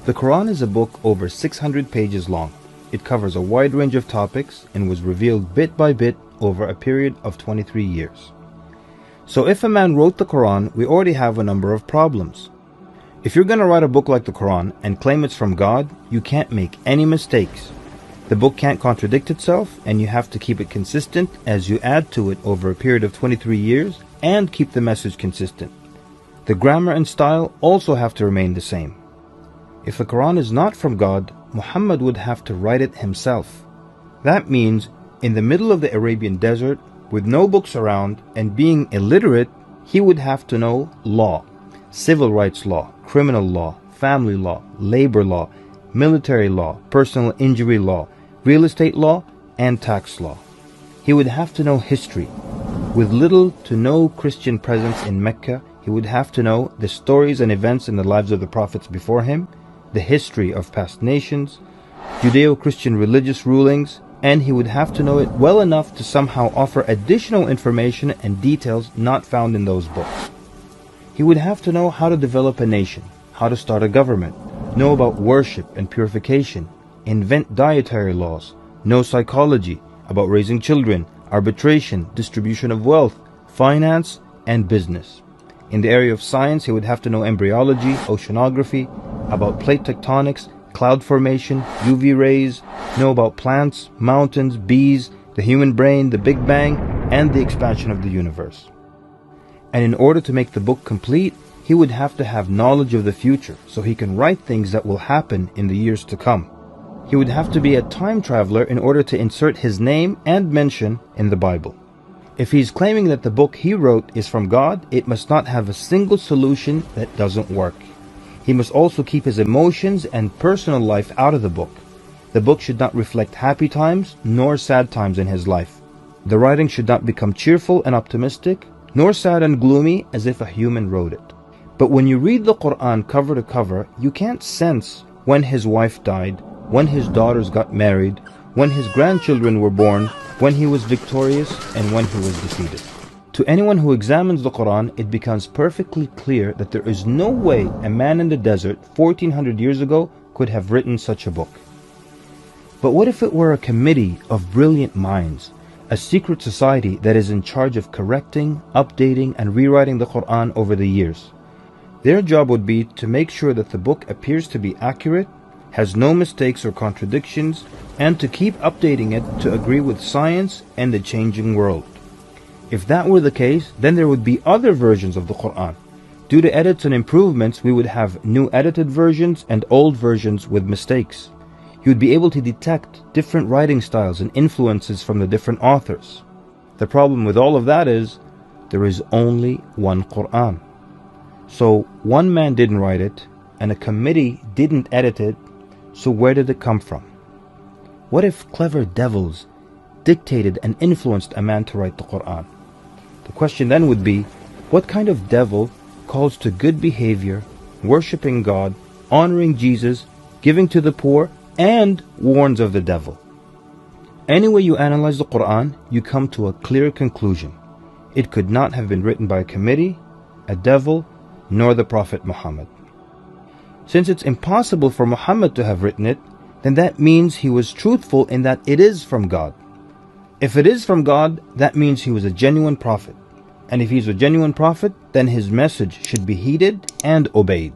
The Quran is a book over 600 pages long. It covers a wide range of topics and was revealed bit by bit over a period of 23 years. So if a man wrote the Quran, we already have a number of problems. If you're going to write a book like the Quran and claim it's from God, you can't make any mistakes. The book can't contradict itself, and you have to keep it consistent as you add to it over a period of 23 years and keep the message consistent. The grammar and style also have to remain the same. If the Quran is not from God, Muhammad would have to write it himself. That means in the middle of the Arabian desert, with no books around and being illiterate, he would have to know law, civil rights law, criminal law, family law, labor law, military law, personal injury law, real estate law, and tax law. He would have to know history. With little to no Christian presence in Mecca, he would have to know the stories and events in the lives of the prophets before him, the history of past nations, Judeo-Christian religious rulings, and he would have to know it well enough to somehow offer additional information and details not found in those books. He would have to know how to develop a nation, how to start a government, know about worship and purification, invent dietary laws, know psychology, about raising children, arbitration, distribution of wealth, finance, and business. In the area of science, he would have to know embryology, oceanography, about plate tectonics, cloud formation, UV rays, know about plants, mountains, bees, the human brain, the Big Bang, and the expansion of the universe. And in order to make the book complete, he would have to have knowledge of the future so he can write things that will happen in the years to come. He would have to be a time traveler in order to insert his name and mention in the Bible. If he's claiming that the book he wrote is from God, it must not have a single solution that doesn't work. He must also keep his emotions and personal life out of the book. The book should not reflect happy times nor sad times in his life. The writing should not become cheerful and optimistic, nor sad and gloomy as if a human wrote it. But when you read the Quran cover to cover, you can't sense when his wife died, when his daughters got married, when his grandchildren were born, when he was victorious, and when he was defeated. To anyone who examines the Quran, it becomes perfectly clear that there is no way a man in the desert 1400 years ago could have written such a book. But what if it were a committee of brilliant minds, a secret society that is in charge of correcting, updating, and rewriting the Quran over the years? Their job would be to make sure that the book appears to be accurate, has no mistakes or contradictions, and to keep updating it to agree with science and the changing world. If that were the case, then there would be other versions of the Quran. Due to edits and improvements, we would have new edited versions and old versions with mistakes. You would be able to detect different writing styles and influences from the different authors. The problem with all of that is, there is only one Quran. So one man didn't write it, and a committee didn't edit it, so where did it come from? What if clever devils dictated and influenced a man to write the Quran? The question then would be, what kind of devil calls to good behavior, worshipping God, honoring Jesus, giving to the poor, and warns of the devil? Any way you analyze the Quran, you come to a clear conclusion. It could not have been written by a committee, a devil, nor the Prophet Muhammad. Since it's impossible for Muhammad to have written it, then that means he was truthful in that it is from God. If it is from God, that means he was a genuine prophet. And if he's a genuine prophet, then his message should be heeded and obeyed.